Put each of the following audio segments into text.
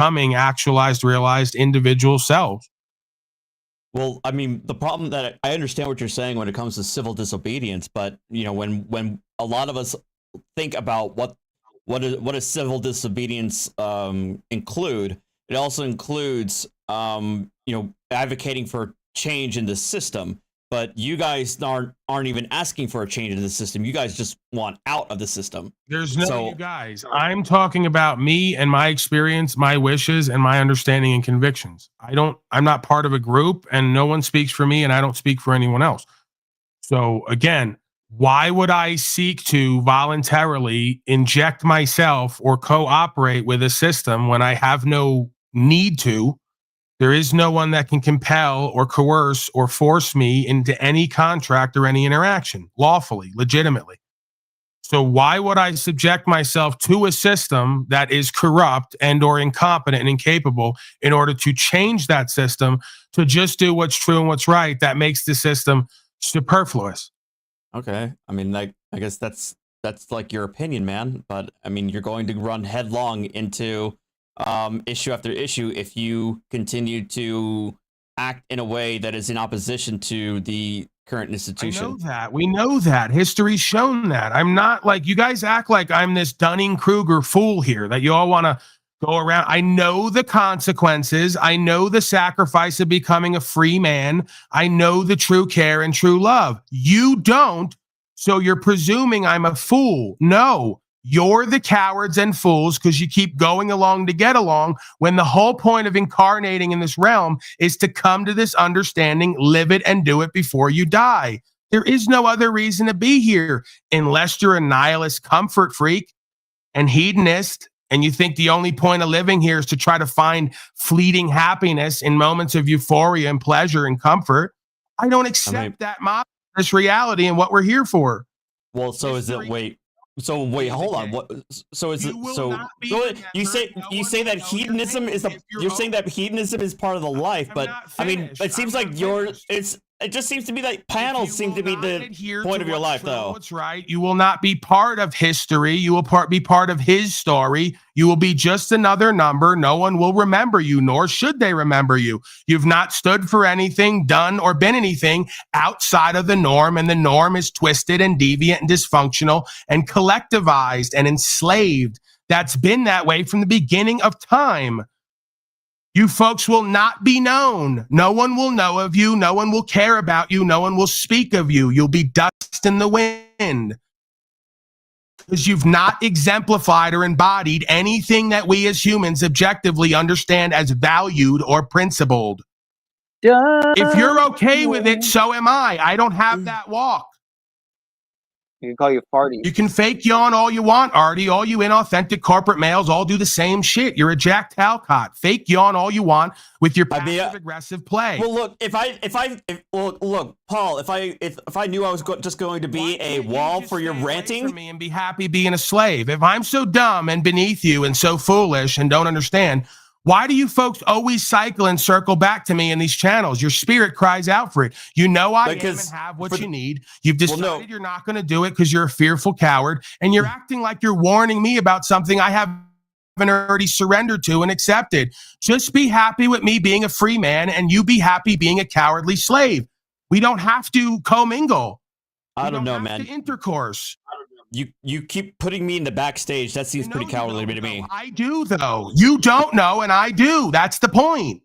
becoming actualized, realized individual selves. Well, I mean, the problem that I understand what you're saying when it comes to civil disobedience, but when a lot of us think about what does civil disobedience include, it also includes advocating for change in the system. But you guys aren't even asking for a change in the system. You guys just want out of the system. There's no you guys. I'm talking about me and my experience, my wishes, and my understanding and convictions. I'm not part of a group, and no one speaks for me, and I don't speak for anyone else. So again, why would I seek to voluntarily inject myself or cooperate with a system when I have no need to? There is no one that can compel or coerce or force me into any contract or any interaction lawfully, legitimately. So why would I subject myself to a system that is corrupt and or incompetent and incapable in order to change that system to just do what's true and what's right that makes the system superfluous? Okay. I mean, I guess that's like your opinion, man. But I mean, you're going to run headlong into issue after issue if you continue to act in a way that is in opposition to the current institution. I know that. We know that. History's shown that. I'm not like you guys act like I'm this Dunning-Kruger fool here that you all want to go around. I know the consequences. I know the sacrifice of becoming a free man. I know the true care and true love. You don't. So you're presuming I'm a fool. No. You're the cowards and fools because you keep going along to get along when the whole point of incarnating in this realm is to come to this understanding, live it, and do it before you die. There is no other reason to be here unless you're a nihilist comfort freak and hedonist, and you think the only point of living here is to try to find fleeting happiness in moments of euphoria and pleasure and comfort. I don't accept that model, this reality, and what we're here for. Well, so is it, wait, hold on. What? So is it? So you say that hedonism is you're saying that hedonism is part of the life, but I mean, it seems like it just seems to be that panels seem to be the point of your life, though. That's right. You will not be part of history. You will be part of his story. You will be just another number. No one will remember you, nor should they remember you. You've not stood for anything, done, or been anything outside of the norm, and the norm is twisted and deviant and dysfunctional and collectivized and enslaved. That's been that way from the beginning of time. You folks will not be known. No one will know of you. No one will care about you. No one will speak of you. You'll be dust in the wind because you've not exemplified or embodied anything that we as humans objectively understand as valued or principled. If you're okay with it, so am I. I don't have that walk. You can call you Farty. You can fake yawn all you want, Artie. All you inauthentic corporate males all do the same shit. You're a Jack Talcott. Fake yawn all you want with your passive aggressive play. Well, look, look, Paul, if I knew I was just going to be a wall for your ranting, for me and be happy being a slave. If I'm so dumb and beneath you and so foolish and don't understand, why do you folks always cycle and circle back to me in these channels? Your spirit cries out for it. You know I am and have what you need. You've decided you're not going to do it because you're a fearful coward, and you're acting like you're warning me about something I haven't already surrendered to and accepted. Just be happy with me being a free man, and you be happy being a cowardly slave. We don't have to commingle. I don't know, man. Intercourse. You keep putting me in the backstage. That seems pretty cowardly to me. I do, though. You don't know, and I do. That's the point.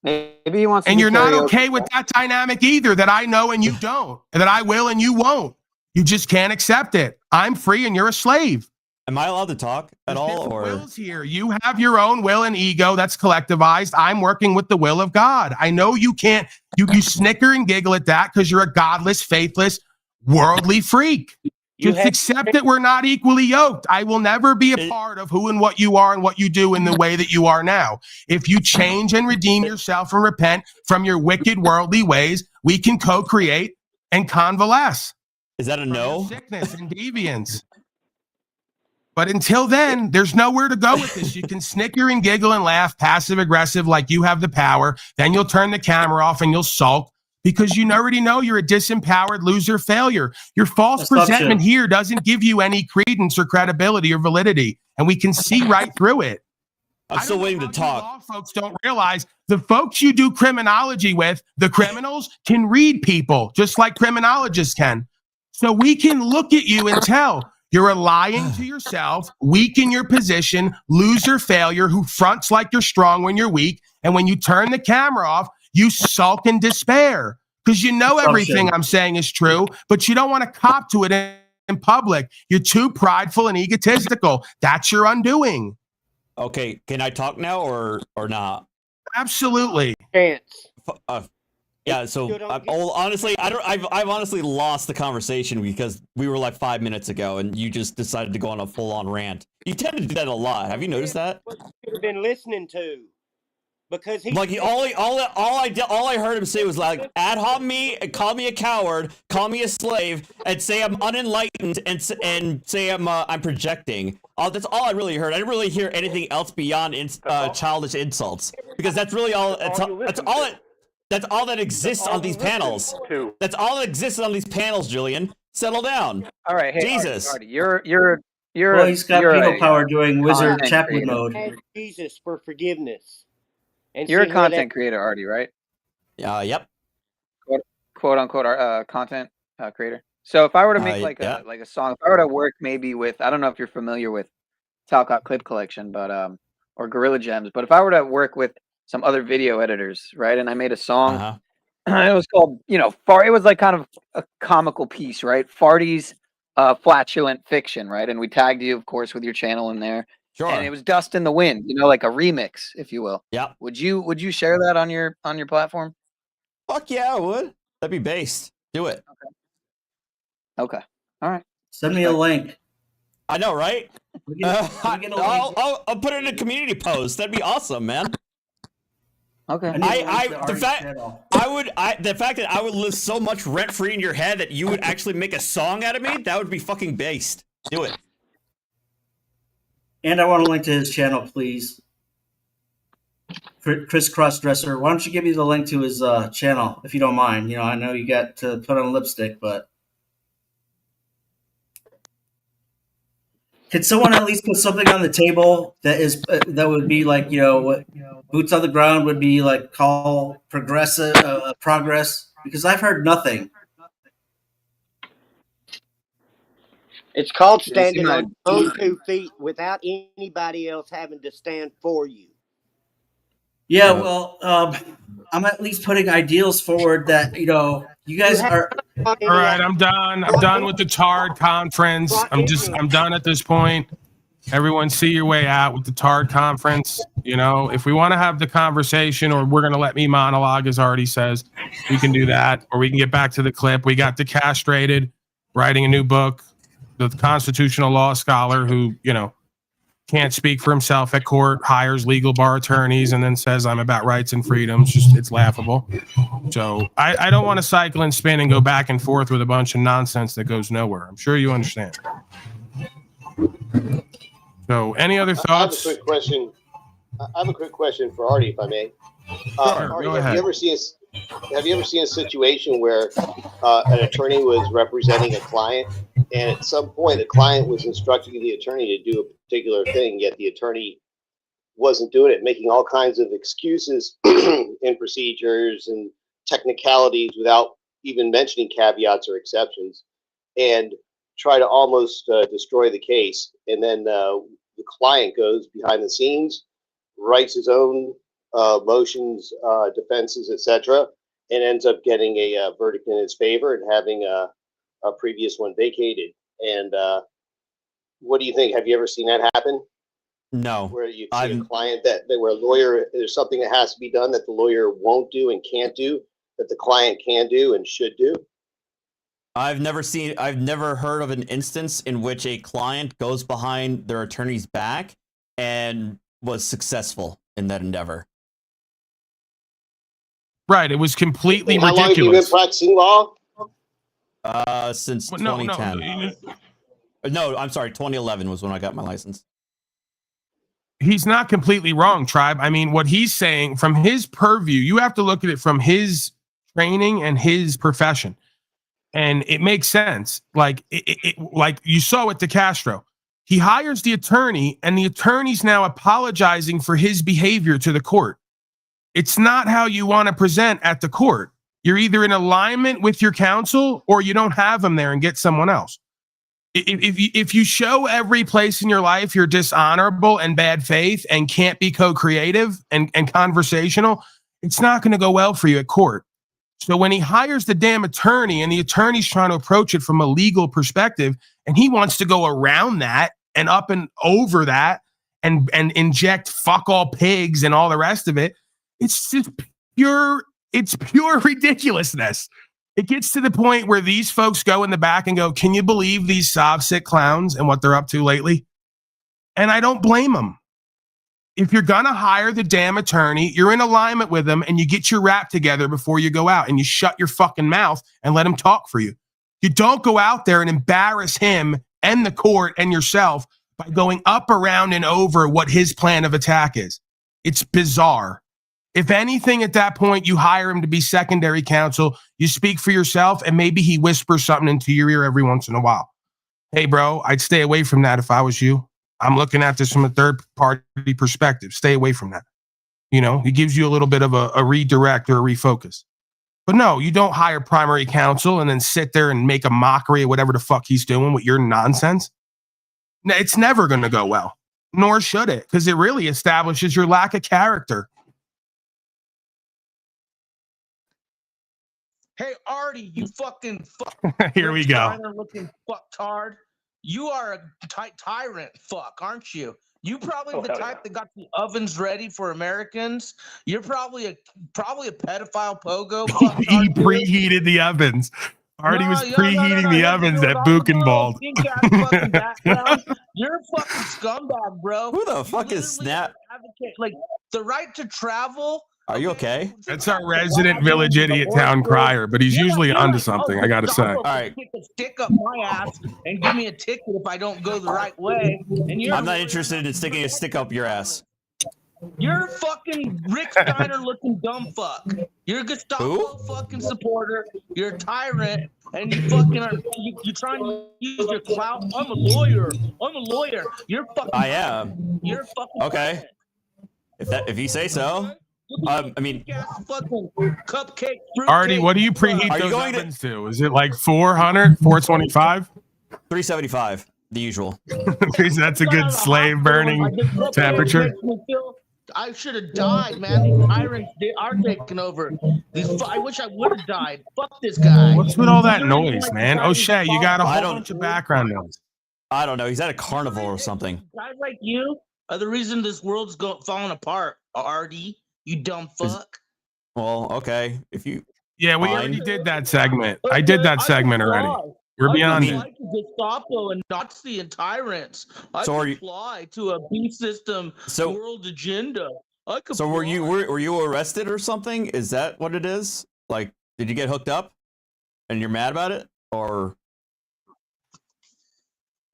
Maybe he wants. And you're not okay with that dynamic either. That I know and you don't, and that I will and you won't. You just can't accept it. I'm free and you're a slave. Am I allowed to talk at all? Or wills here? You have your own will and ego that's collectivized. I'm working with the will of God. I know you can't. You snicker and giggle at that because you're a godless, faithless, worldly freak. Just accept that we're not equally yoked. I will never be a part of who and what you are and what you do in the way that you are now. If you change and redeem yourself and repent from your wicked worldly ways, we can co-create and convalesce. Is that a no? Sickness and deviance. But until then, there's nowhere to go with this. You can snicker and giggle and laugh, passive aggressive, like you have the power. Then you'll turn the camera off and you'll sulk. Because you already know you're a disempowered loser failure. Your false presentment here doesn't give you any credence or credibility or validity. And we can see right through it. I'm still waiting to talk. Law folks don't realize the folks you do criminology with, the criminals, can read people just like criminologists can. So we can look at you and tell you're lying to yourself, weak in your position, loser failure who fronts like you're strong when you're weak. And when you turn the camera off, you sulk in despair because you know everything I'm saying is true, but you don't want to cop to it in public. You're too prideful and egotistical. That's your undoing. Okay, can I talk now or not? Absolutely. Chance. Yeah, so honestly, I've honestly lost the conversation because we were like 5 minutes ago, and you just decided to go on a full-on rant. You tend to do that a lot. Have you noticed that? What you've been listening to, because he like all I heard him say was like, ad hom me, call me a coward, call me a slave, and say I'm unenlightened, and say I'm projecting. That's all I really heard. I didn't really hear anything else beyond childish insults, because that's really all. That's all that exists on these panels. That's all that exists on these panels, Julian. Settle down. All right, hey, Jesus. Artie, you're. Well, he's got penal power doing wizard chaplain mode. asked Jesus for forgiveness. And You're a see where content creator, Artie, right? Yep. Quote unquote content creator. So if I were to make like a song, if I were to work maybe with, I don't know if you're familiar with Talcott Clip Collection, but or Gorilla Gems, but if I were to work with some other video editors, right, and I made a song, it was called, it was like kind of a comical piece, right? Farty's flatulent fiction, right? And we tagged you, of course, with your channel in there. Sure. And it was Dust in the Wind, like a remix, if you will. Yeah. Would you share that on your platform? Fuck yeah, I would. That'd be based. Do it. Okay. All right. Send me a link. I know, right? I'll put it in a community post. That'd be awesome, man. Okay. The fact that I would live so much rent free in your head that you would actually make a song out of me, that would be fucking based. Do it. And I want a link to his channel, please. Chris Crossdresser. Why don't you give me the link to his channel, if you don't mind? I know you got to put on lipstick, but could someone at least put something on the table that would be like, what boots on the ground would be like, call progress? Because I've heard nothing. it's called standing on your own 2 feet without anybody else having to stand for you. Yeah, well, I'm at least putting ideals forward that, you guys are. All right, I'm done. I'm done with the TARD conference. I'm done at this point. Everyone see your way out with the TARD conference. If we want to have the conversation, or we're going to let me monologue, as Artie says, we can do that, or we can get back to the clip. We got the castrated writing a new book, the constitutional law scholar who, can't speak for himself at court, hires legal bar attorneys, and then says I'm about rights and freedoms. It's laughable. So I don't want to cycle and spin and go back and forth with a bunch of nonsense that goes nowhere. I'm sure you understand. So any other thoughts? I have a quick question for Artie, if I may. Sure, Artie, go ahead. have you ever seen a situation where an attorney was representing a client, and at some point the client was instructing the attorney to do a particular thing, yet the attorney wasn't doing it, making all kinds of excuses and procedures and technicalities without even mentioning caveats or exceptions, and try to almost destroy the case? And then the client goes behind the scenes, writes his own motions, defenses, etc., and ends up getting a verdict in his favor and having a previous one vacated. And what do you think? Have you ever seen that happen? No. Where you see a client where a lawyer, there's something that has to be done that the lawyer won't do and can't do, that the client can do and should do? I've never heard of an instance in which a client goes behind their attorney's back and was successful in that endeavor. Right. It was completely How long have you been ridiculous. practicing law? Since 2010. No, I'm sorry. 2011 was when I got my license. He's not completely wrong, Tribe. I mean, what he's saying from his purview, you have to look at it from his training and his profession. And it makes sense. Like like you saw with DeCastro, He hires the attorney, and the attorney's now apologizing for his behavior to the court. It's not how you want to present at the court. You're either in alignment with your counsel or you don't have them there and get someone else. If you show every place in your life you're dishonorable and bad faith and can't be co-creative and conversational, it's not going to go well for you at court. So when he hires the damn attorney and the attorney's trying to approach it from a legal perspective and he wants to go around that and up and over that and inject fuck all pigs and all the rest of it, it's just pure ridiculousness. It gets to the point where these folks go in the back and go, can you believe these sob-sick clowns and what they're up to lately? And I don't blame them. If you're going to hire the damn attorney, you're in alignment with them and you get your rap together before you go out and you shut your fucking mouth and let him talk for you. You don't go out there and embarrass him and the court and yourself by going up, around, and over what his plan of attack is. It's bizarre. If anything, at that point, you hire him to be secondary counsel, you speak for yourself, and maybe he whispers something into your ear every once in a while. Hey, bro, I'd stay away from that if I was you. I'm looking at this from a third-party perspective. Stay away from that. You know, he gives you a little bit of a redirect or a refocus. But no, you don't hire primary counsel and then sit there and make a mockery of whatever the fuck he's doing with your nonsense. It's never going to go well, nor should it, because it really establishes your lack of character. Hey, Artie, you fucking Here we go. Looking fucktard. You are a tyrant fuck, aren't you? You probably the type that got the ovens ready for Americans. You're probably a pedophile pogo. He preheated the ovens. Artie was preheating the ovens at Buchenwald. You're a fucking scumbag, bro. Who the fuck is Snap? Like the right to travel. Are you okay? That's our resident village idiot town crier, but he's usually onto something, I gotta say. All right. Stick a stick up my ass and give me a ticket if I don't go the right way. And I'm not interested in sticking a stick up your ass. You're a fucking Rick Steiner looking dumb fuck. You're a Gestapo fucking supporter. You're a tyrant, and you fucking are. You trying to use your clout. I'm a lawyer. You're fucking. I am. You're a fucking. Okay. If you say so. I mean, fucking cupcake. Artie, what do you preheat those ovens to? Is it like 400, 425? 375, the usual. That's a good slave burning temperature. I should have died, man. These tyrants are taking over. I wish I would have died. Fuck this guy. What's with all that noise, man? O'Shea, you got a whole bunch of background noise. I don't know. He's at a carnival or something. Guys like you are the reason this world's falling apart, Artie. You dumb fuck. Well, okay. If you. Yeah, we already did that segment. I did that segment already. We're beyond it. I could Gestapo and Nazi and tyrants. I could fly to a beast system world agenda. So were you arrested or something? Is that what it is? Like, did you get hooked up and you're mad about it? Or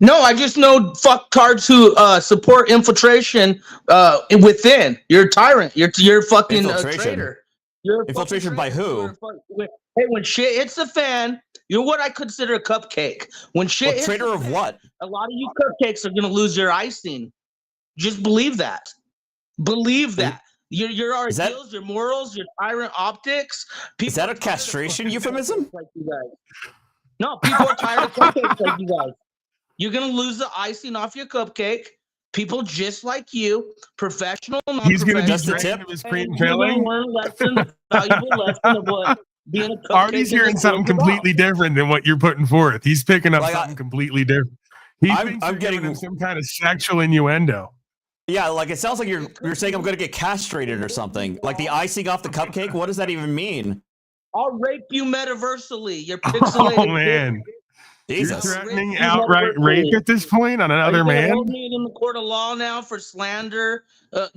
no, I just know fucktards who support infiltration within. You're a tyrant. You're fucking a traitor. You're infiltration by who? Hey, when shit hits the fan, you're what I consider a cupcake. When shit hits traitor of what? A lot of you cupcakes are gonna lose your icing. Just believe that. Believe that. Your ideals, your morals, your tyrant optics. Is that a castration euphemism? Like you guys. No, people are tired of cupcakes like you guys. You're going to lose the icing off your cupcake. People just like you, professional, non-professional. He's going to just the tip of his cream filling. Valuable lesson of what being a cupcake. Artie's hearing something completely different than what you're putting forth. He's picking up something completely different. I'm getting him some kind of sexual innuendo. Yeah, like it sounds like you're saying I'm going to get castrated or something. Like the icing off the cupcake. What does that even mean? I'll rape you metaversally. You're pixelated. Oh man. Jesus. You're threatening outright rape at this point on another man? Hold me in the court of law now for slander.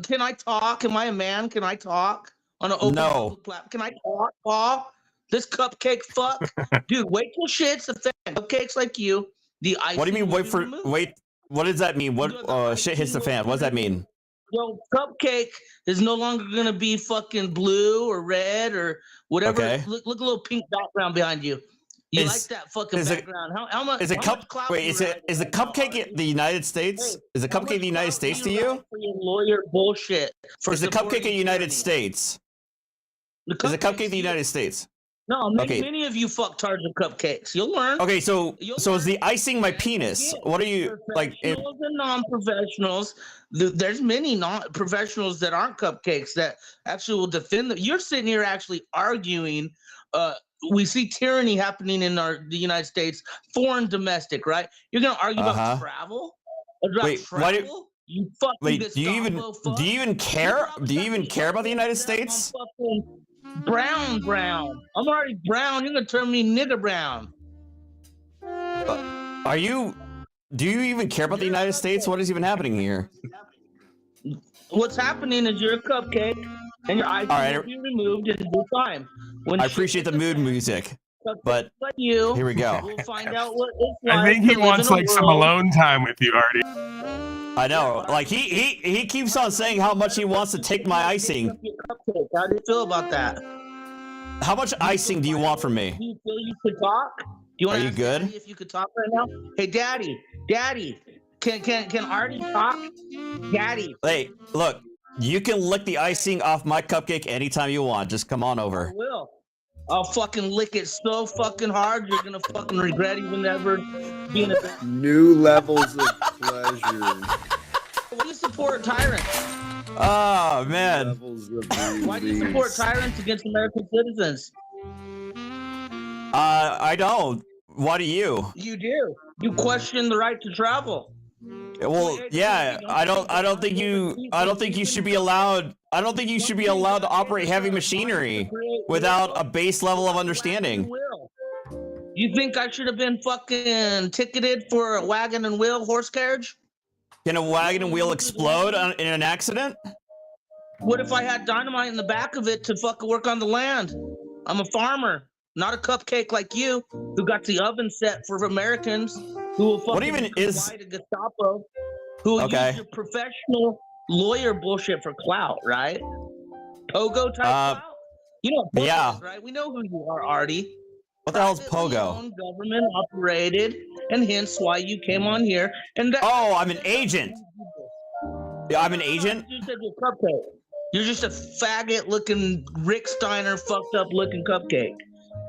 Can I talk? Am I a man? Can I talk on an open platform? Can I talk, Paul? This cupcake fuck, dude. Wait till shit's a fan. Cupcakes like you. The icing. What do you mean? Wait. What does that mean? What shit hits the fan? What does that mean? Yo, cupcake is no longer gonna be fucking blue or red or whatever. Okay. Look a little pink background behind you. You like that fucking background? How much? Is the cupcake the United States? Is the cupcake the United States to you? For your lawyer bullshit. Is the cupcake the United States? Is the cupcake the United States? No, many of you fucktards are cupcakes. You'll learn. Okay, so is the icing my penis? What are you like? Professionals and non-professionals. There's many non-professionals that aren't cupcakes that actually will defend them. You're sitting here actually arguing. We see tyranny happening in the United States, foreign, domestic, right? You're gonna argue about travel? Travel? You fucking do you even care? Do you even care about the United States? Brown. I'm already brown. You're gonna turn me nigger brown. Do you even care about the United States? What is even happening here? What's happening is you're a cupcake, and your eyes will be removed in due time. I appreciate the mood music, but here we go. We'll find out what it's like. I think he wants like some alone time with you, Artie. I know. Like he keeps on saying how much he wants to take my icing. How do you feel about that? How much icing do you want from me? Do you feel you could talk? Are you good? If you could talk right now, hey, Daddy, can Artie talk? Daddy. Hey, look, you can lick the icing off my cupcake anytime you want. Just come on over. I will. I'll fucking lick it so fucking hard you're gonna fucking regret even ever being a new levels of pleasure. Why do you support tyrants? Oh man. Why do you support tyrants against American citizens? I don't. Why do you? You do. You question the right to travel. Well, yeah, I don't think you should be allowed. I don't think you should be allowed to operate heavy machinery without a base level of understanding. You think I should have been fucking ticketed for a wagon and wheel horse carriage? Can a wagon and wheel explode in an accident? What if I had dynamite in the back of it to fucking work on the land? I'm a farmer, not a cupcake like you, who got the oven set for Americans who will fucking fight a Gestapo, who will use your professional lawyer bullshit for clout, right? Pogo type clout? You know what Pogo is, right? We know who you are, Artie. What the hell is Pogo? Government operated, and hence why you came on here. And I'm an agent. Yeah, I'm an agent. You said you're a cupcake. You're just a faggot-looking Rick Steiner, fucked-up looking cupcake.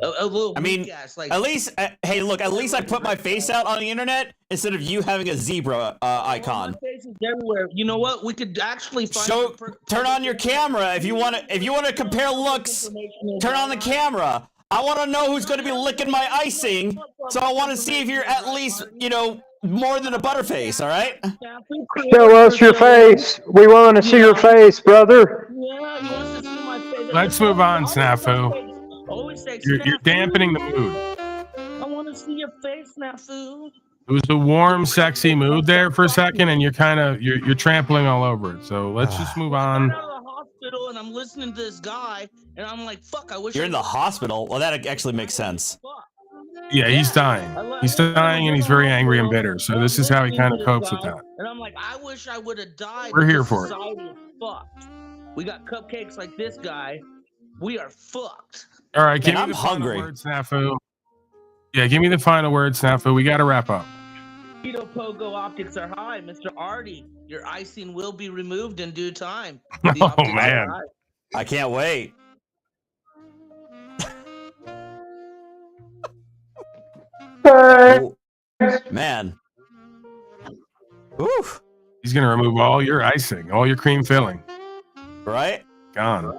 A little. I mean, at least. Hey, look. At least I put my face out on the internet instead of you having a zebra icon. My face is everywhere. You know what? We could actually find. Turn on your camera if you want to. If you want to compare looks, turn on the camera. I want to know who's going to be licking my icing, so I want to see if you're at least, more than a butterface. All right. Show us your face. We want to see your face, brother. Yeah, he wants to see my face. Let's move on, Snafu. You're dampening the mood. I want to see your face, Snafu. It was a warm, sexy mood there for a second, and you're trampling all over it. So let's just move on. I'm out of the hospital, and I'm listening to this guy, and I'm like, "Fuck! I wish." You're in the hospital. Well, that actually makes sense. Yeah, he's dying. He's dying, and he's very angry and bitter. So this is how he kind of copes with that. And I'm like, I wish I would have died. We're here for it. Fucked. We got cupcakes like this guy. We are fucked. All right, give me the final word, Snafu. Yeah, give me the final word, Snafu. We got to wrap up. Keto Pogo optics are high, Mr. Artie. Your icing will be removed in due time. Oh man, I can't wait. Man. Oof. He's gonna remove all your icing, all your cream filling. Right? Gone.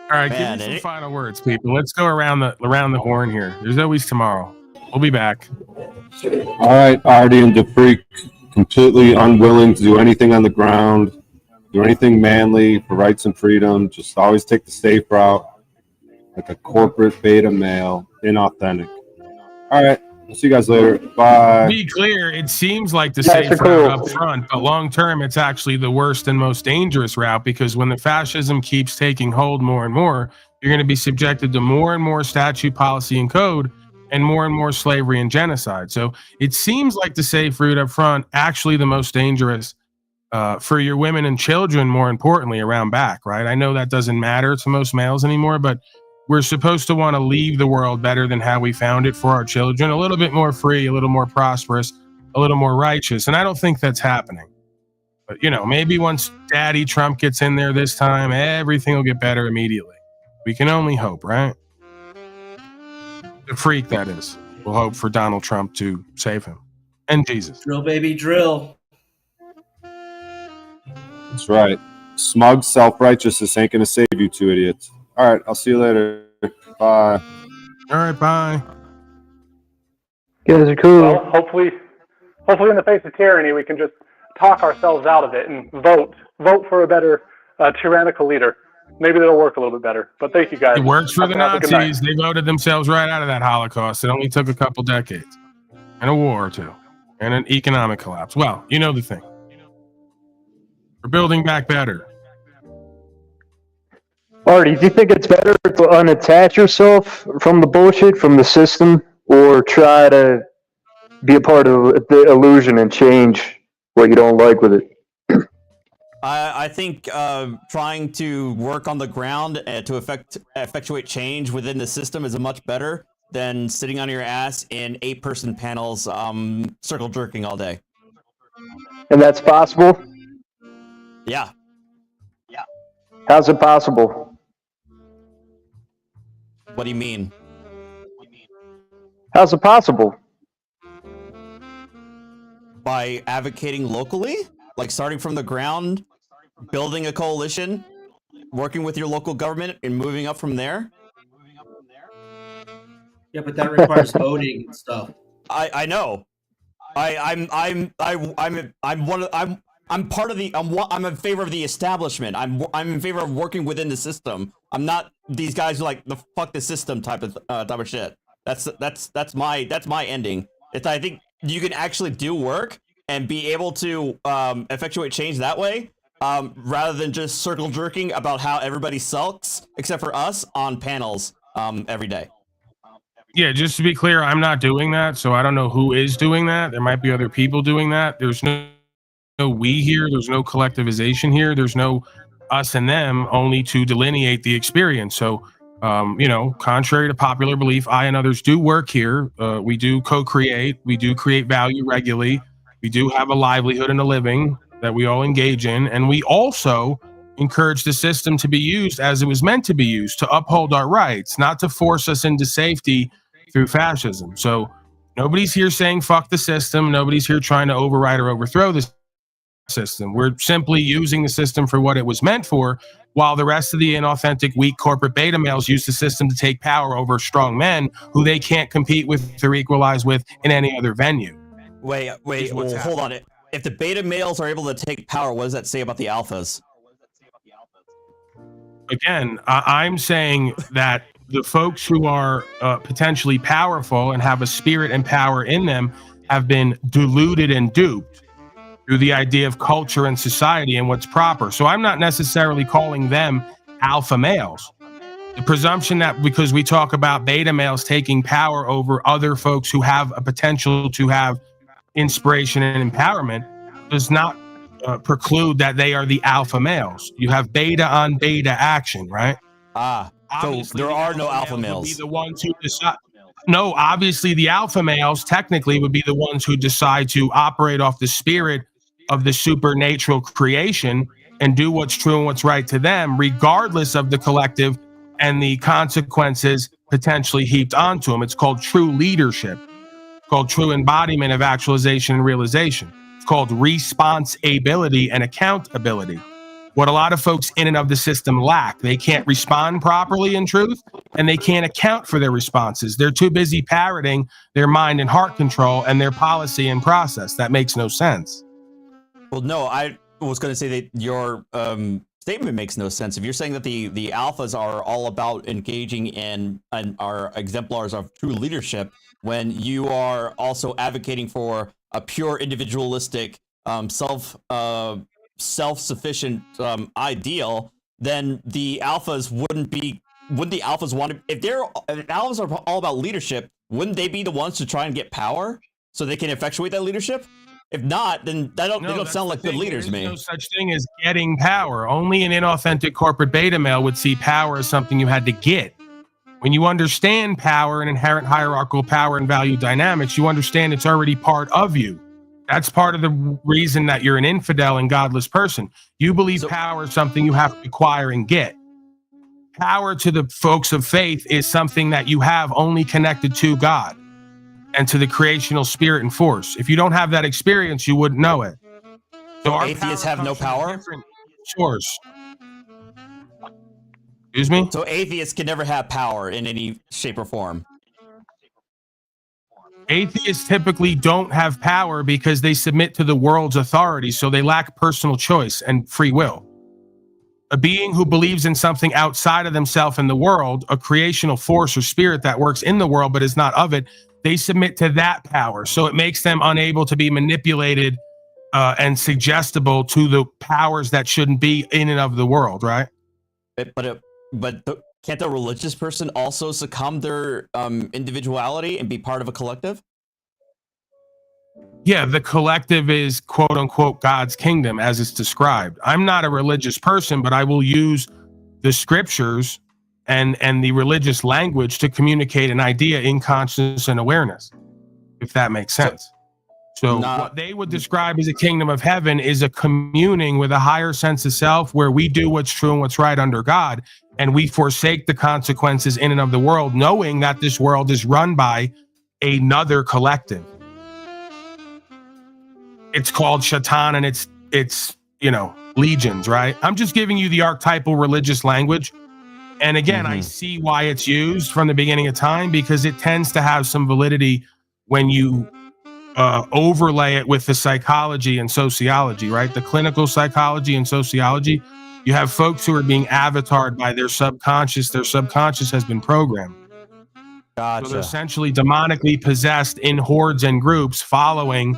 All right, give me some final words, people. Let's go around the horn here. There's always tomorrow. We'll be back. All right, Artie and DeFreak, completely unwilling to do anything on the ground, do anything manly for rights and freedom. Just always take the safe route, like a corporate beta male, inauthentic. All right, I'll see you guys later. Bye. To be clear, it seems like the safe route up front, but long term, it's actually the worst and most dangerous route, because when the fascism keeps taking hold more and more, you're going to be subjected to more and more statute, policy, and code, and more slavery and genocide. So it seems like the safe route up front, actually the most dangerous for your women and children, more importantly, around back, right? I know that doesn't matter to most males anymore, but we're supposed to want to leave the world better than how we found it for our children, a little bit more free, a little more prosperous, a little more righteous. And I don't think that's happening. But, maybe once Daddy Trump gets in there this time, everything will get better immediately. We can only hope, right? The freak, that is. We'll hope for Donald Trump to save him. And Jesus. Drill, baby, drill. That's right. Smug self-righteousness ain't going to save you two idiots. All right, I'll see you later. Bye. All right, bye. You guys are cool. Well, hopefully in the face of tyranny, we can just talk ourselves out of it and vote for a better tyrannical leader. Maybe that'll work a little bit better. But thank you guys. It works for the Nazis. They voted themselves right out of that Holocaust. It only took a couple decades and a war or two and an economic collapse. Well, you know the thing. We're building back better. Artie, do you think it's better to unattach yourself from the bullshit, from the system, or try to be a part of the illusion and change what you don't like with it? I think trying to work on the ground to effectuate change within the system is a much better than sitting on your ass in 8-person panels, circle jerking all day. And that's possible? Yeah. How's it possible? What do you mean? How's it possible? By advocating locally? Like starting from the ground, building a coalition, working with your local government, and moving up from there? Yeah, but that requires voting and stuff. I know. I'm in favor of the establishment. I'm in favor of working within the system. I'm not these guys who like the fuck the system type of shit. That's my ending. I think you can actually do work and be able to effectuate change that way, rather than just circle jerking about how everybody sucks except for us on panels every day. Yeah, just to be clear, I'm not doing that, so I don't know who is doing that. There might be other people doing that. There's no we here. There's no collectivization here. There's no us and them, only to delineate the experience. So, contrary to popular belief, I and others do work here. We do co-create. We do create value regularly. We do have a livelihood and a living that we all engage in. And we also encourage the system to be used as it was meant to be used, to uphold our rights, not to force us into safety through fascism. So nobody's here saying fuck the system. Nobody's here trying to override or overthrow the system. We're simply using the system for what it was meant for, while the rest of the inauthentic, weak corporate beta males use the system to take power over strong men who they can't compete with or equalize with in any other venue. Wait, well, hold on. If the beta males are able to take power, what does that say about the alphas? Again, I'm saying that the folks who are potentially powerful and have a spirit and power in them have been deluded and duped through the idea of culture and society and what's proper. So I'm not necessarily calling them alpha males. The presumption that because we talk about beta males taking power over other folks who have a potential to have inspiration and empowerment does not preclude that they are the alpha males. You have beta on beta action, right? So there are no alpha males. Would be the ones who decide. No, obviously the alpha males technically would be the ones who decide to operate off the spirit of the supernatural creation and do what's true and what's right to them, regardless of the collective and the consequences potentially heaped onto them. It's called true leadership. It's called true embodiment of actualization and realization. It's called responsibility and accountability. What a lot of folks in and of the system lack. They can't respond properly in truth, and they can't account for their responses. They're too busy parroting their mind and heart control and their policy and process. That makes no sense. Well, no, I was going to say that your statement makes no sense. If you're saying that the alphas are all about engaging in and are exemplars of true leadership, when you are also advocating for a pure individualistic self-sufficient ideal, then the alphas wouldn't the alphas want to, if alphas are all about leadership, wouldn't they be the ones to try and get power so they can effectuate that leadership? If not, then they don't sound like good leaders to me. There's no such thing as getting power. Only an inauthentic corporate beta male would see power as something you had to get. When you understand power and inherent hierarchical power and value dynamics, you understand it's already part of you. That's part of the reason that you're an infidel and godless person. You believe power is something you have to acquire and get. Power to the folks of faith is something that you have only connected to God and to the creational spirit and force. If you don't have that experience, you wouldn't know it. So atheists have no power? Source. Excuse me? So atheists can never have power in any shape or form. Atheists typically don't have power because they submit to the world's authority, so they lack personal choice and free will. A being who believes in something outside of themselves and the world, a creational force or spirit that works in the world but is not of it, they submit to that power. So it makes them unable to be manipulated and suggestible to the powers that shouldn't be in and of the world, right? Can't the religious person also succumb their individuality and be part of a collective? Yeah, the collective is quote unquote God's kingdom as it's described. I'm not a religious person, but I will use the scriptures and the religious language to communicate an idea in consciousness and awareness, if that makes sense. So what they would describe as a kingdom of heaven is a communing with a higher sense of self where we do what's true and what's right under God, and we forsake the consequences in and of the world, knowing that this world is run by another collective. It's called Shaitan and it's legions, right? I'm just giving you the archetypal religious language. And again, I see why it's used from the beginning of time, because it tends to have some validity when you overlay it with the psychology and sociology, right? The clinical psychology and sociology. You have folks who are being avatared by their subconscious. Their subconscious has been programmed. Gotcha. So they're essentially demonically possessed in hordes and groups, following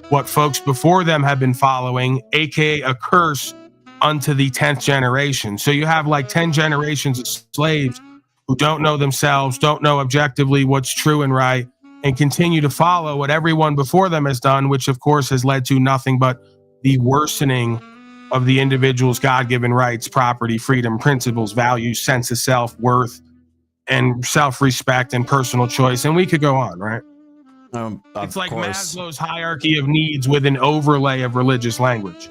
what folks before them have been following, aka a curse unto the 10th generation. So you have like 10 generations of slaves who don't know themselves, don't know objectively what's true and right, and continue to follow what everyone before them has done, which of course has led to nothing but the worsening of the individual's God-given rights, property, freedom, principles, values, sense of self, worth, and self-respect and personal choice. And we could go on, right? It's like Maslow's hierarchy of needs with an overlay of religious language.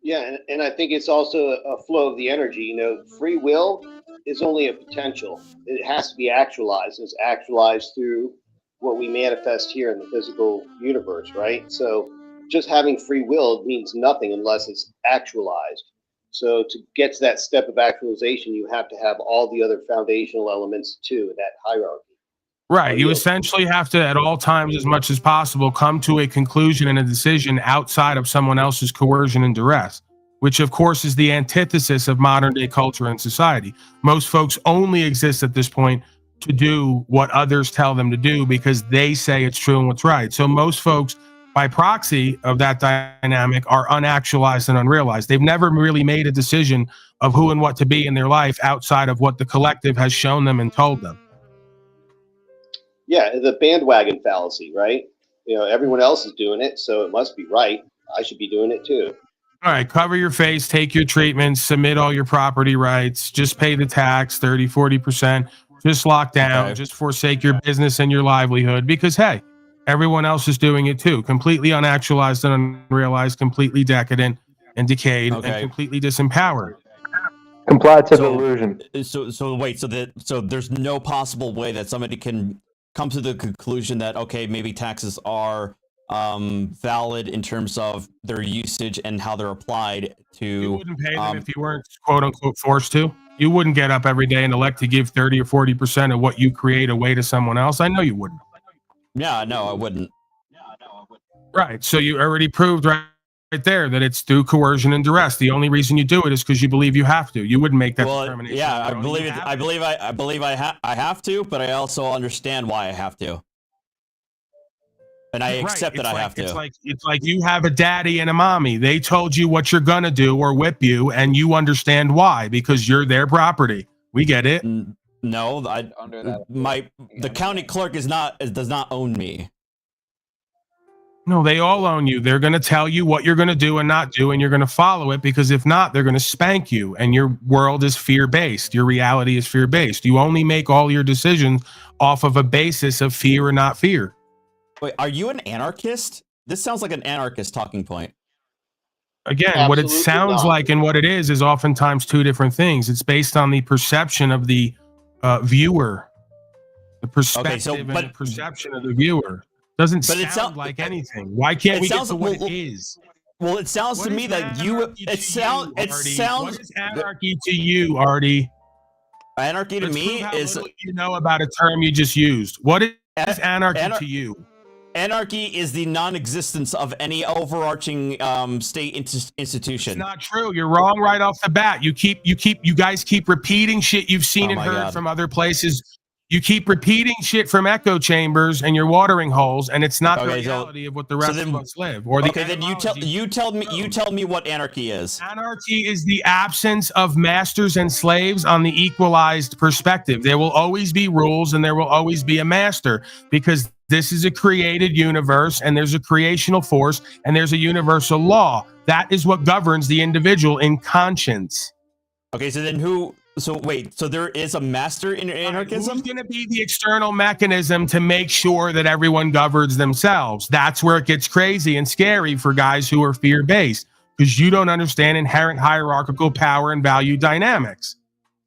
Yeah, and I think it's also a flow of the energy. Free will is only a potential. It has to be actualized. It's actualized through what we manifest here in the physical universe, right? So just having free will means nothing unless it's actualized. So to get to that step of actualization, you have to have all the other foundational elements too, that hierarchy. Right. You essentially have to, at all times, as much as possible, come to a conclusion and a decision outside of someone else's coercion and duress, which, of course, is the antithesis of modern day culture and society. Most folks only exist at this point to do what others tell them to do because they say it's true and what's right. So most folks, by proxy of that dynamic, are unactualized and unrealized. They've never really made a decision of who and what to be in their life outside of what the collective has shown them and told them. Yeah, the bandwagon fallacy, right? Everyone else is doing it, so it must be right. I should be doing it too. All right, cover your face, take your treatments, submit all your property rights, just pay the tax, 30, 40%, just lock down, just forsake your business and your livelihood because, hey, everyone else is doing it too. Completely unactualized and unrealized, completely decadent and decayed and completely disempowered. Comply to the illusion. So there's no possible way that somebody can come to the conclusion that, okay, maybe taxes are valid in terms of their usage and how they're applied to. You wouldn't pay them if you weren't quote unquote forced to. You wouldn't get up every day and elect to give 30 or 40% of what you create away to someone else. I know you wouldn't. Yeah, no, I wouldn't. Right. So you already proved right there that it's through coercion and duress. The only reason you do it is because you believe you have to. You wouldn't make that determination. Yeah, I believe I have to, but I also understand why I have to. And I accept that I have to. It's like you have a daddy and a mommy. They told you what you're gonna do or whip you, and you understand why because you're their property. We get it. No, the county clerk does not own me. No, they all own you. They're going to tell you what you're going to do and not do, and you're going to follow it, because if not, they're going to spank you. And your world is fear-based. Your reality is fear-based. You only make all your decisions off of a basis of fear or not fear. Wait, are you an anarchist? This sounds like an anarchist talking point. Again, Absolutely what it sounds not. like and what it is oftentimes two different things. It's based on the perception of the viewer, the perspective and the perception of the viewer. Doesn't sound like anything. Why can't we get to what it is? Well, it sounds to me that you. It sounds. What is anarchy to you, Artie? Anarchy to me is. You know about a term you just used. What is anarchy to you? Anarchy is the non-existence of any overarching state institution. It's not true. You're wrong right off the bat. You guys keep repeating shit you've seen and heard from other places. You keep repeating shit from echo chambers and your watering holes, and it's not the reality of what the rest of us live. Or the then you tell me what anarchy is. Anarchy is the absence of masters and slaves on the equalized perspective. There will always be rules and there will always be a master, because this is a created universe and there's a creational force and there's a universal law. That is what governs the individual in conscience. Okay, so then who? So wait, so there is a master in anarchism? Who's going to be the external mechanism to make sure that everyone governs themselves? That's where it gets crazy and scary for guys who are fear-based, because you don't understand inherent hierarchical power and value dynamics.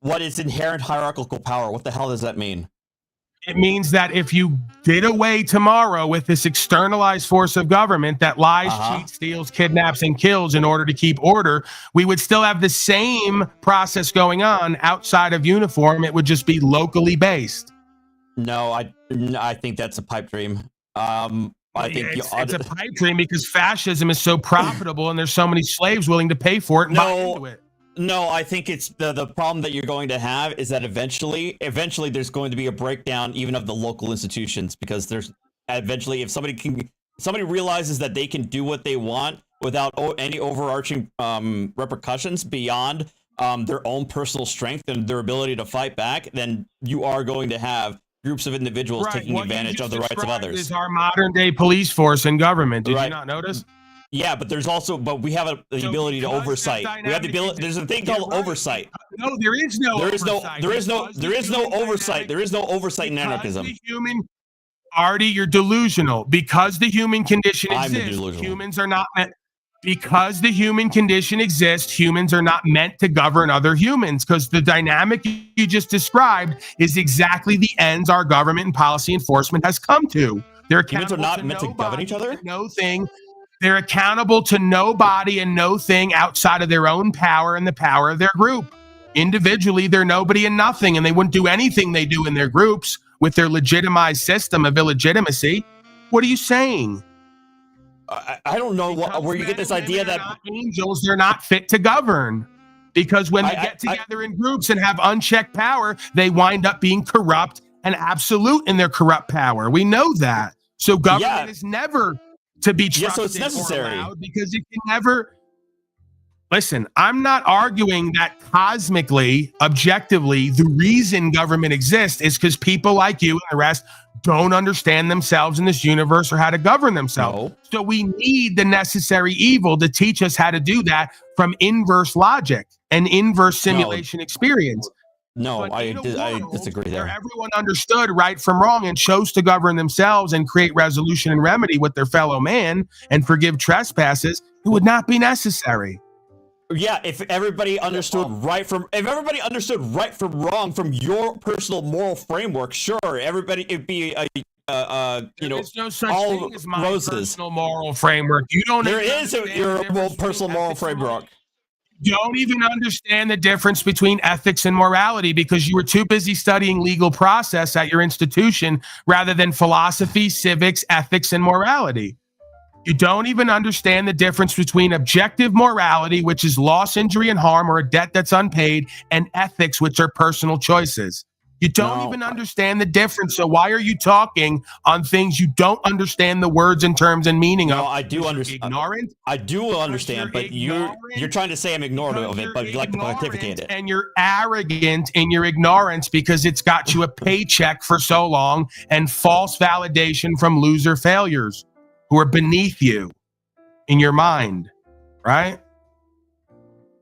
What is inherent hierarchical power? What the hell does that mean? It means that if you did away tomorrow with this externalized force of government that lies, cheats, steals, kidnaps, and kills in order to keep order, we would still have the same process going on outside of uniform. It would just be locally based. No, I think that's a pipe dream. I think it's a pipe dream because fascism is so profitable and there's so many slaves willing to pay for it and buy into it. No, I think it's the problem that you're going to have is that eventually there's going to be a breakdown even of the local institutions, because there's eventually if somebody realizes that they can do what they want without any overarching repercussions beyond their own personal strength and their ability to fight back, then you are going to have groups of individuals taking advantage of the rights of others. Is our modern day police force and government. Did you not notice? Yeah, but we have the ability to oversight. We have the ability. There's a thing called oversight. No, there is no. There is no oversight. There is no oversight in anarchism. Artie, you're delusional. Because the human condition exists, humans are not meant. Because the human condition exists, humans are not meant to govern other humans. Because the dynamic you just described is exactly the ends our government and policy enforcement has come to. Humans are not meant to govern each other. No thing. They're accountable to nobody and no thing outside of their own power and the power of their group. Individually, they're nobody and nothing, and they wouldn't do anything they do in their groups with their legitimized system of illegitimacy. What are you saying? I don't know where you get this idea that angels, they're not fit to govern. Because when they get together in groups and have unchecked power, they wind up being corrupt and absolute in their corrupt power. We know that. So government is never to be trusted so it's necessary. or allowed, because it can never. Listen, I'm not arguing that cosmically, objectively, the reason government exists is because people like you and the rest don't understand themselves in this universe or how to govern themselves. No. So we need the necessary evil to teach us how to do that from inverse logic and inverse simulation experience. No, I disagree there. Where everyone understood right from wrong and chose to govern themselves and create resolution and remedy with their fellow man and forgive trespasses, it would not be necessary. Yeah, if everybody understood right from wrong from your personal moral framework, sure, everybody it'd be There's no such all thing as my roses. personal moral framework. You don't. There is your personal moral framework. You don't even understand the difference between ethics and morality because you were too busy studying legal process at your institution rather than philosophy, civics, ethics, and morality. You don't even understand the difference between objective morality, which is loss, injury, and harm, or a debt that's unpaid, and ethics, which are personal choices. You don't even understand the difference. So why are you talking on things you don't understand the words and terms and meaning of? I do understand. Ignorant. I do understand, but you're trying to say I'm ignorant of it, but you like to pontificate it. And you're arrogant in your ignorance because it's got you a paycheck for so long and false validation from loser failures. who are beneath you in your mind, right?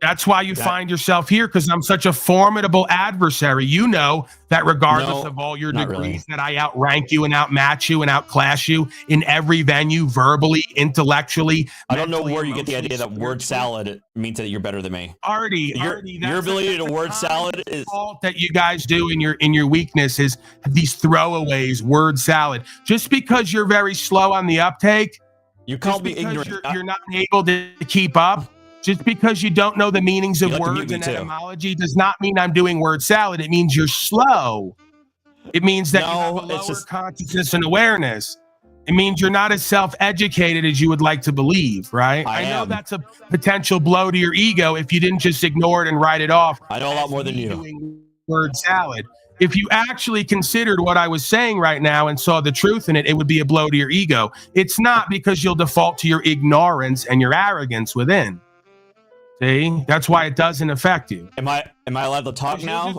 That's why you find yourself here, because I'm such a formidable adversary. You know that regardless of all your degrees, that I outrank you and outmatch you and outclass you in every venue, verbally, intellectually. I don't know where you get the idea that word salad means that you're better than me. Artie, your ability to word salad is fault that you guys do in your weakness is these throwaways, word salad. Just because you're very slow on the uptake, you called me ignorant. You're not able to keep up. Just because you don't know the meanings of words and etymology does not mean I'm doing word salad. It means you're slow. It means that you have a lower consciousness and awareness. It means you're not as self-educated as you would like to believe, right? I know that's a potential blow to your ego if you didn't just ignore it and write it off. I know a lot more than you. Doing word salad. If you actually considered what I was saying right now and saw the truth in it, it would be a blow to your ego. It's not, because you'll default to your ignorance and your arrogance within. See, that's why it doesn't affect you. Am I allowed to talk now?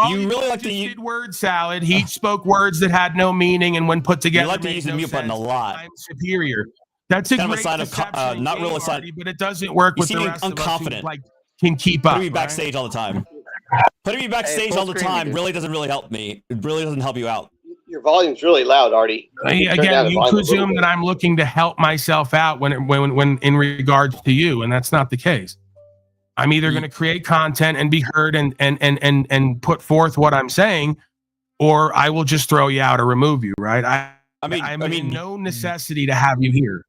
You really like to use word salad. He spoke words that had no meaning, and when put together, you like to use the mute button a lot. I'm superior. That's a kind great of a sign of not really a sign, but it doesn't work with the rest of us who, like, can keep up. Putting me backstage all the time. Putting me backstage all the time really doesn't help me. It really doesn't help you out. Your volume's really loud, Artie. Again, you presume that I'm looking to help myself out when in regards to you, and that's not the case. I'm either going to create content and be heard and put forth what I'm saying, or I will just throw you out or remove you. Right? I'm in no necessity to have you here.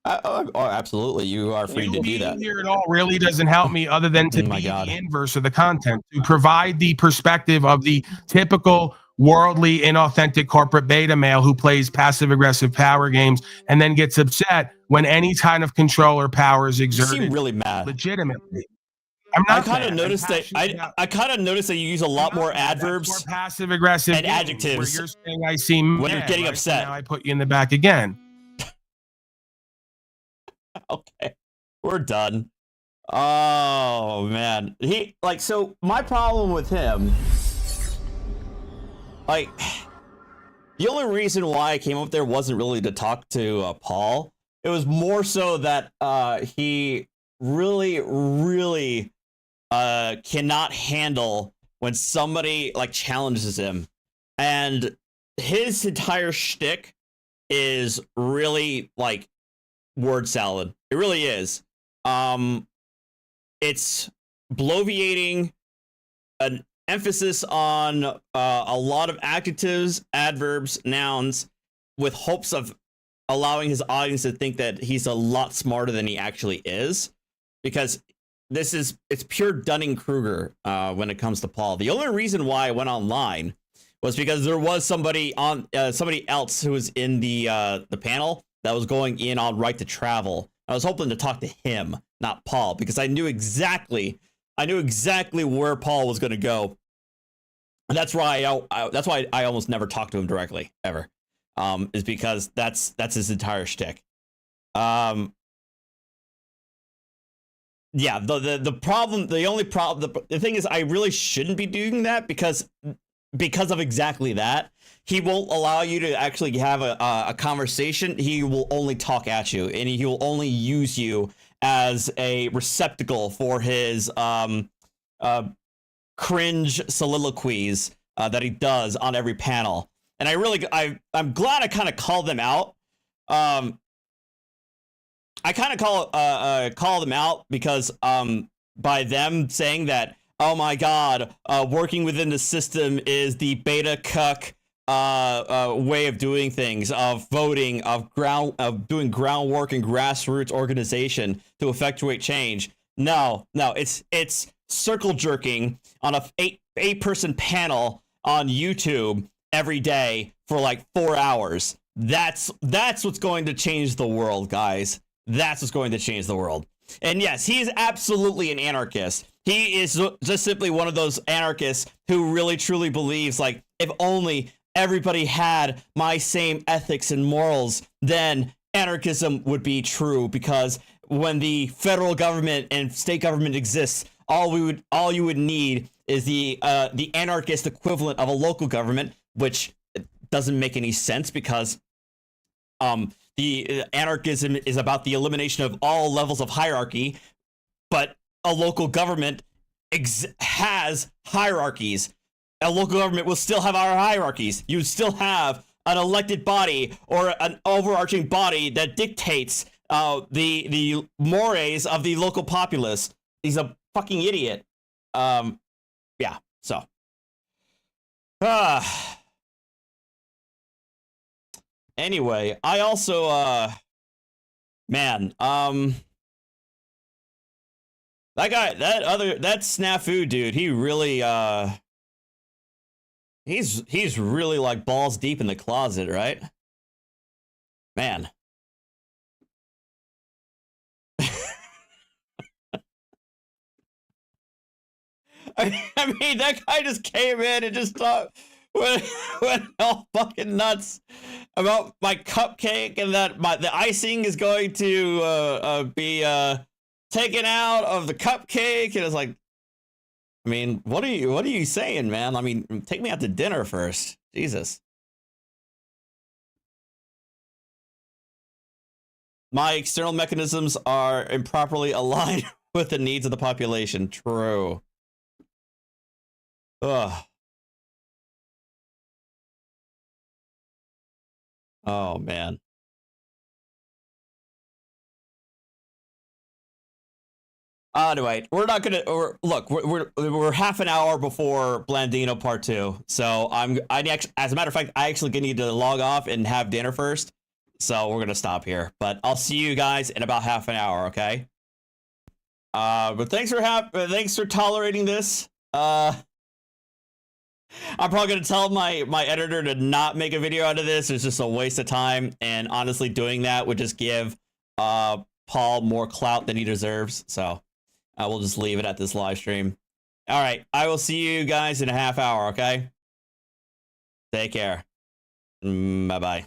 Oh, absolutely, you are free to do that. Here at all really doesn't help me, other than to be the inverse of the content, to provide the perspective of the typical worldly, inauthentic corporate beta male who plays passive-aggressive power games and then gets upset when any kind of control or power is exerted. You seem really mad. Legitimately. I kind of noticed that. I kind of noticed that you use a lot more adverbs, more passive-aggressive, and adjectives. Where you're saying I seem when you're getting upset. So now I put you in the back again. Okay, we're done. Oh man, so my problem with him. Like, the only reason why I came up there wasn't really to talk to Paul. It was more so that he really cannot handle when somebody like challenges him, and his entire shtick is really like word salad. It really is. It's bloviating, an emphasis on a lot of adjectives, adverbs, nouns, with hopes of allowing his audience to think that he's a lot smarter than he actually is, because it's pure Dunning-Kruger when it comes to Paul. The only reason why I went online was because there was somebody else who was in the panel that was going in on right to travel. I was hoping to talk to him, not Paul, because I knew exactly where Paul was going to go, and that's why I almost never talked to him directly ever, is because that's his entire shtick. Yeah, the thing is, I really shouldn't be doing that because of exactly that. He won't allow you to actually have a conversation. He will only talk at you, and he will only use you as a receptacle for his cringe soliloquies that he does on every panel. And I'm glad I kind of called them out. I kind of call them out because by them saying that, oh my God, working within the system is the beta cuck way of doing things, of voting, of doing groundwork and grassroots organization to effectuate change. No, it's circle jerking on a eight-person panel on YouTube every day for like 4 hours. That's what's going to change the world, guys. That's what's going to change the world. And yes, he is absolutely an anarchist. He is just simply one of those anarchists who really truly believes, like, if only everybody had my same ethics and morals, then anarchism would be true, because when the federal government and state government exists, all you would need is the anarchist equivalent of a local government, which doesn't make any sense because the anarchism is about the elimination of all levels of hierarchy, but a local government has hierarchies. A local government will still have our hierarchies. You still have an elected body or an overarching body that dictates the mores of the local populace. He's a fucking idiot. Yeah, so. Anyway, I also, man, that guy, that snafu dude, he really, he's really like balls deep in the closet, right? Man. I mean, that guy just came in and just went all fucking nuts about my cupcake and that the icing is going to be taken out of the cupcake, and it's like, I mean, what are you saying, man? I mean, take me out to dinner first. Jesus. My external mechanisms are improperly aligned with the needs of the population. True. Ugh. Oh, man. Anyway, we're not gonna. Look, we're half an hour before Blandino Part 2, so as a matter of fact, I actually need to log off and have dinner first, so we're gonna stop here. But I'll see you guys in about half an hour, okay? But thanks for tolerating this. I'm probably gonna tell my editor to not make a video out of this. It's just a waste of time, and honestly, doing that would just give Paul more clout than he deserves. So I will just leave it at this live stream. All right, I will see you guys in a half hour. Okay, take care. Bye bye.